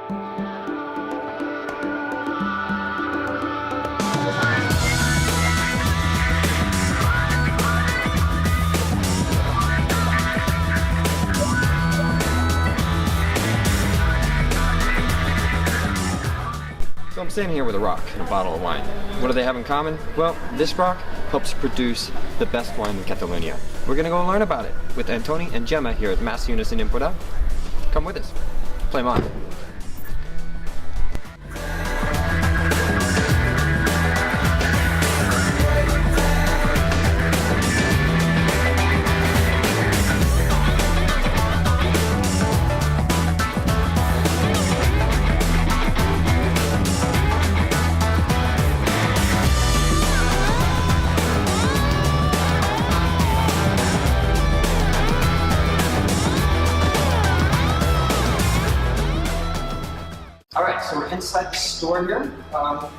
So I'm standing here with a rock and a bottle of wine. What do they have in common? Well, this rock helps produce the best wine in Catalunya. We're gonna go learn about it with Antoni and Gemma here at Mas Llunes in Emporda. Come with us. Play on. Alright, so we're inside the store here. All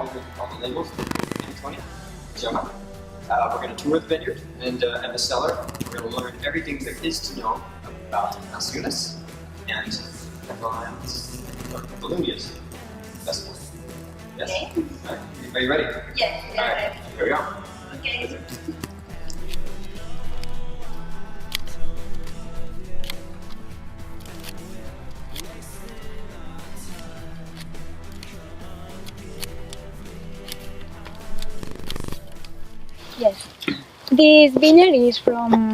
the labels, Antoni, Gemma. We're going to tour the vineyard and the cellar. We're going to learn everything there is to know about Mas Llunes and Catalunya's best wine. Yes? Okay. Right. Are you ready? Yes, we are ready. Here we go. Okay. Yes. This vineyard is from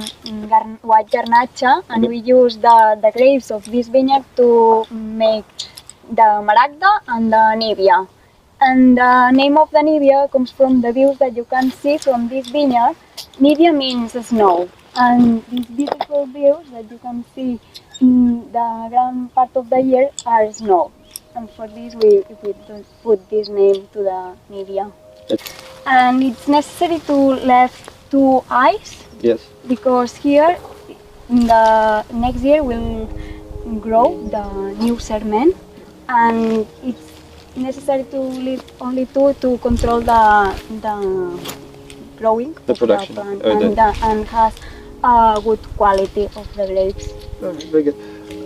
white Garnatxa, and we use the grapes of this vineyard to make the Maragda and the Nivea. And the name of the Nivea comes from the views that you can see from this vineyard. Nivea means snow, and these beautiful views that you can see in the grand part of the year are snow. And for this we put this name to the Nivea. And it's necessary to left 2 eyes. Yes. Because here in the next year will grow the new serment, and it's necessary to leave only 2 to control the growing The of production. the plant and has a good quality of the grapes. Oh, very good.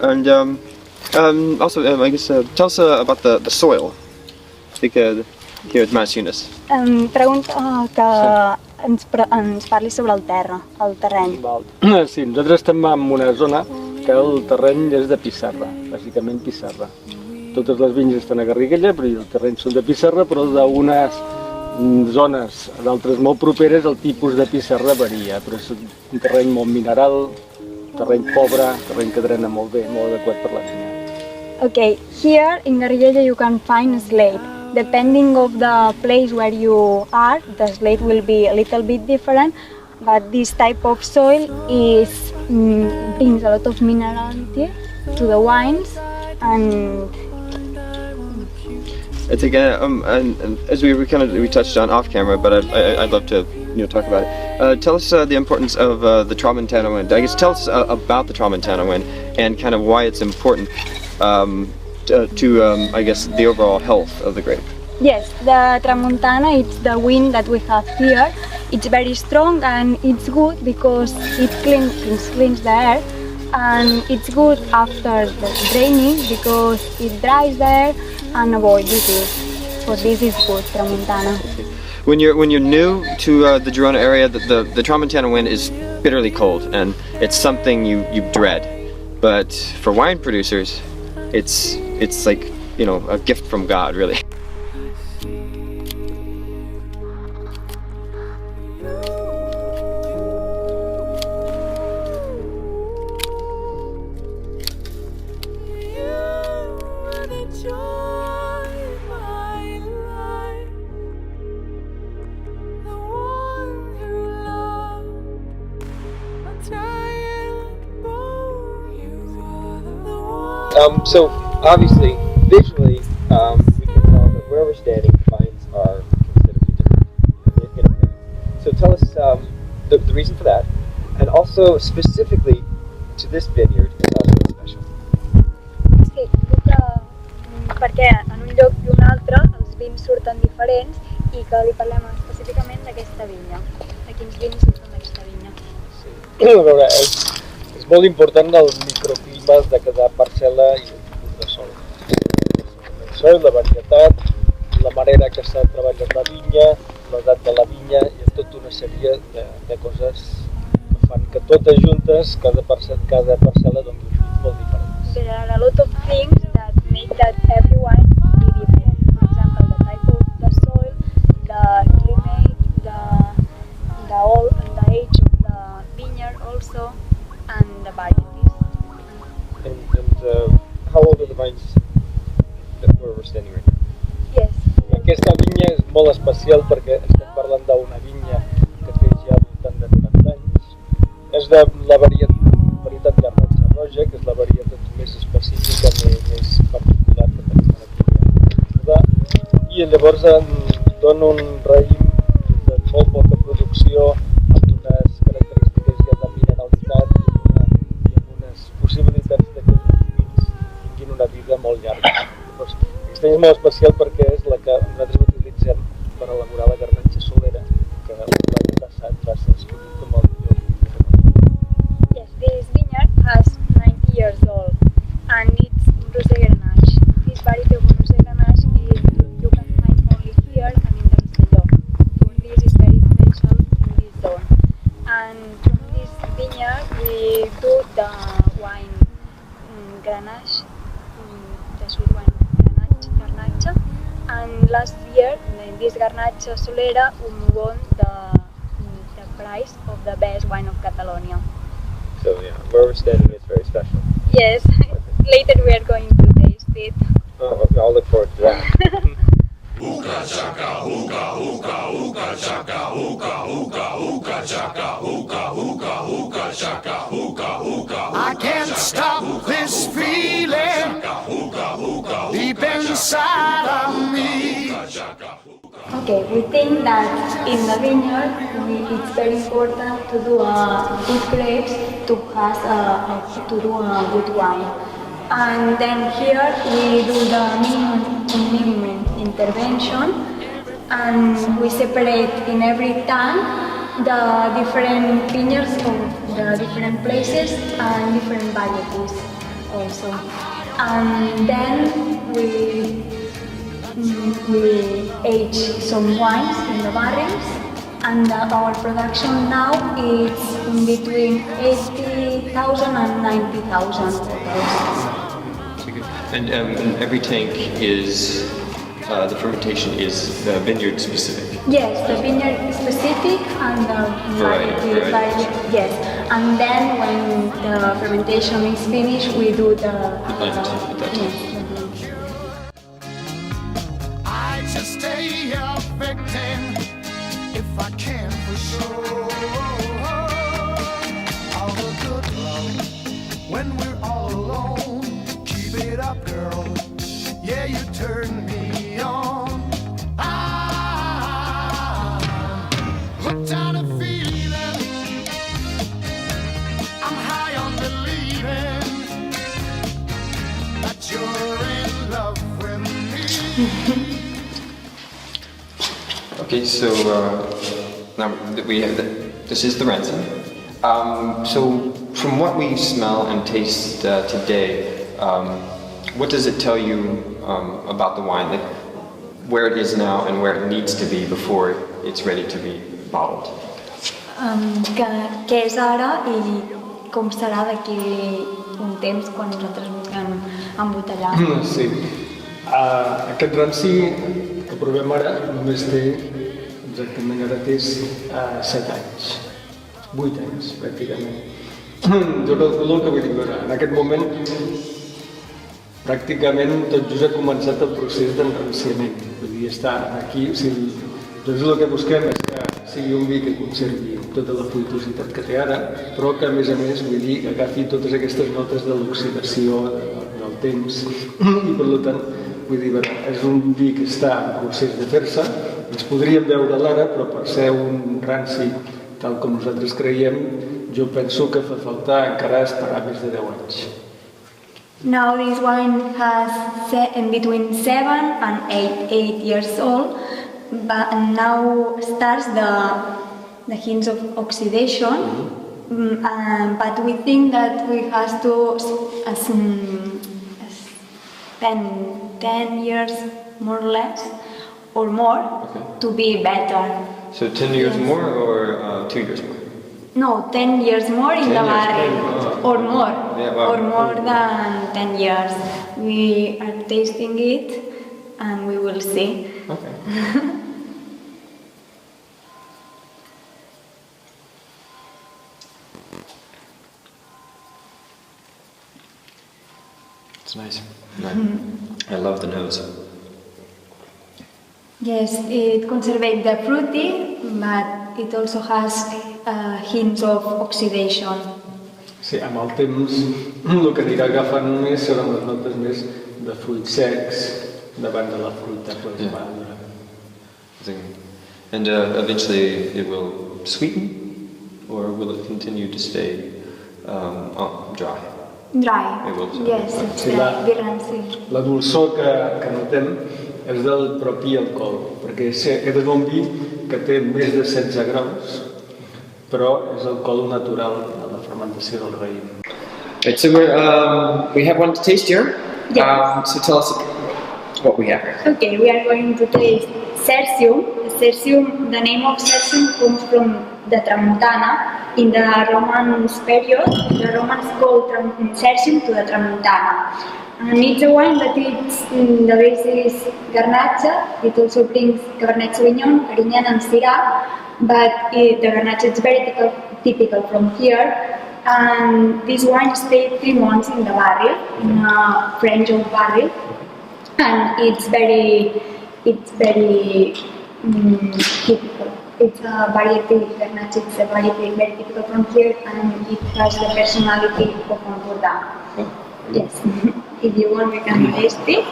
And also, I guess, tell us about the soil. Because here at Mas Llunes. Pregunta que ens parli sobre el terreny. Sí, nosaltres estem en una zona que el terreny és de pissarra, bàsicament pissarra. Totes les vinyes estan a Garriguella, però els terrenys són de pissarra, però d'unes zones a d'altres molt properes el tipus de pissarra varia, però és un terreny molt mineral, terreny pobre, terreny que drena molt bé, molt adequat per la vinya. Okay, here in Garriguella you can find slate. Depending of the place where you are, the slate will be a little bit different, but this type of soil brings a lot of minerality to the wines. And I think, and as we touched on off camera, but I'd love to talk about it. Tell us the importance of the Tramontana wind. I guess tell us about the Tramontana wind and kind of why it's important to I guess the overall health of the grape. Yes, the Tramontana, it's the wind that we have here. It's very strong and it's good because it cleans the air, and it's good after the draining because it dries the air and avoids disease. So this is good, Tramontana. When you're new to the Girona area, the Tramontana wind is bitterly cold and it's something you dread. But for wine producers, it's like, a gift from God, really. So obviously, visually, we can tell that where we're standing, the vines are considerably different in appearance. So tell us the reason for that, and also specifically to this vineyard, it's also special. Sí, dic que perquè en un lloc i un altre els vins surten diferents i que li parlem específicament d'aquesta vinya, de quins vins surten d'aquesta vinya. Sí. A veure, és molt important els microclimes de cada parcel·la i el tipus de sòl. soil, la varietat, la manera que s'ha treballat la vinya, l'edat de la vinya i tota una sèrie de coses que fan que totes juntes, cada parcel·la doni un fruit molt diferent. There are a lot of things that make that every wine be different. For example, the type of the soil, the climate, the age of the vineyard also, and the varieties. And how old are the vines where we're standing right now? Yes. Aquesta vinya és molt especial perquè estem parlant d'una vinya que té ja al voltant de 90 anys. És de la varietat Garnatxa roja, que és la varietat més específica, més particular que tenim aquí a Empordà. I llavors dona un raïm de molt poca producció, amb unes característiques ja de mineralitat i amb unes possibilitats de que els vins tinguin una vida molt llarga. Llavors, aquesta és molt especial perquè és la que nosaltres utilitzem per elaborar la Garnatxa solera, que l'any passat va ser escollit com el millor vi de Catalunya. Yes, this vineyard has 90 years old and it's Rosé Grenache. This variety of Rosé Grenache you can find only here and in the Castelló. So this is very special in this zone. And from this vineyard we do the wine Grenache, the sweet wine Garnatxa. And last year, in this Garnatxa Solera, we won the prize of the best wine of Catalonia. So yeah, where we're standing is very special. Yes, later we are going to taste it. Oh, okay, I'll look forward to that. I can't stop this feeling deep inside of me. Okay, we think that in the vineyard it's very important to do good grapes to do a good wine. And then here we do the minimum intervention, and we separate in every tank the different vineyards of the different places and different varieties also. And then we age some wines in the barrels, and our production now is in between 80,000 and 90,000 bottles. And every tank is, the fermentation is vineyard specific. Yes, the vineyard is specific and the variety. Yes, and then when the fermentation is finished, we do the blend at that time. yes. I just stay affecting if I can for sure. All the good love when we're all alone. Keep it up, girl. Yeah, you turn me on. I'm hooked on a feeling. I'm high on believing that you're in love with me. Okay, so now we have this is the Ransom. So from what we smell and taste today, what does it tell you about the wine, like where it is now and where it needs to be before it's ready to be bottled? Què és ara i com serà d'aquí un temps quan nosaltres vulguem embotellar. Sí. Aquest ranci que provem ara només té, exactament ara té 7 anys, 8 anys pràcticament. Jo calculo que vull dir, en aquest moment pràcticament tot just ha començat el procés d'enranciament. Vull dir, està aquí, o sigui, nosaltres el que busquem és que sigui un vi que conservi tota la fruitositat que té ara, però que a més vull dir, agafi totes aquestes notes de l'oxidació del temps i per tant, vull dir, és un vi que està en procés de fer-se, ens podríem veure l'ara, però per ser un ranci tal com nosaltres creiem, jo penso que fa falta encara esperar més de 10 anys. Now this wine has in between 7 and 8 years old, but now starts the hints of oxidation. But we think that we have to spend 10 years more or less or more to be better. So 10 years more or 2 years more? No, 10 years more in 10 the years barrel more. or more, Yeah, wow. or more than 10 years. We are tasting it and we will see. Okay. It's nice. I love the nose. Yes, it conserves the fruity, but it also has hints of oxidation. Sí, amb el temps el que anirà agafant més seran les notes més de fruits secs davant de la fruita madura. And eventually it will sweeten, or will it continue to stay dry? Dry. It will. Yes, it's Sí, dry, rancid. La dolçor que notem és del propi alcohol, perquè aquest és un vi que té més de 16 graus, però és alcohol natural de la fermentació del raïm. Right, so we have one to taste here. Yes. So tell us what we have here. Okay, we are going to taste Cercium. Cercium, the name of Cercium comes from the Tramontana. In the Romance period, the Romans called Cercium to the Tramontana. And it's a wine that it's in the basis Garnatxa. It also brings Cabernet Sauvignon, Carignan and Syrah, but the Garnatxa is very typical from here. And this wine stayed 3 months in the barrel, in a French oak barrel, and it's very typical. It's a variety, Garnatxa is a variety very typical from here, and it has the personality of Emporda. Yes. If you want, we can taste it.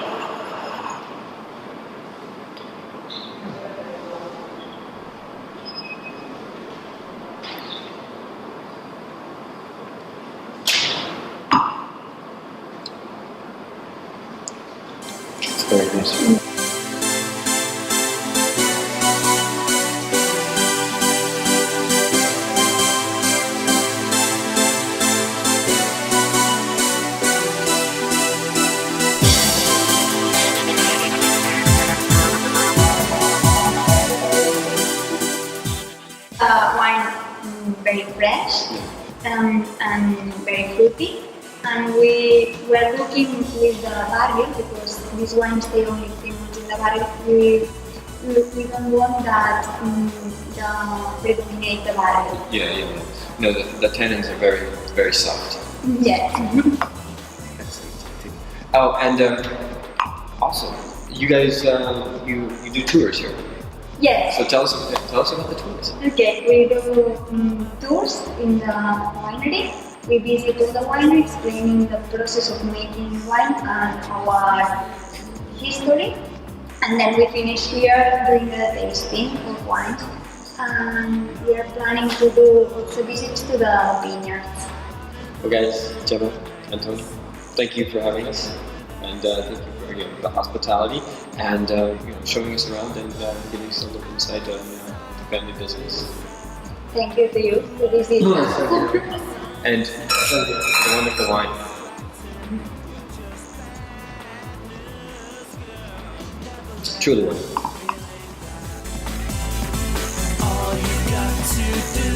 It's very nice. Wine very fresh and very fruity, and we were looking with the barrel because this wine stay only 3 months in the barrel. We don't want that predominate the barrel. Yeah. No, the tannins are very, very soft. Yes. Oh, and also, you guys, you do tours here. Yes. So tell us about the tours. Okay, we do tours in the winery. We visit all the winery, explaining the process of making wine and our history. And then we finish here doing the tasting of wine. And we are planning to do also visits to the vineyards. Well, guys, Gemma, Antonio, thank you for having us, and thank you for the hospitality and showing us around and giving us a look inside the family business. Thank you to you for visiting us. And the wonderful wine. Truly wonderful. All you got to do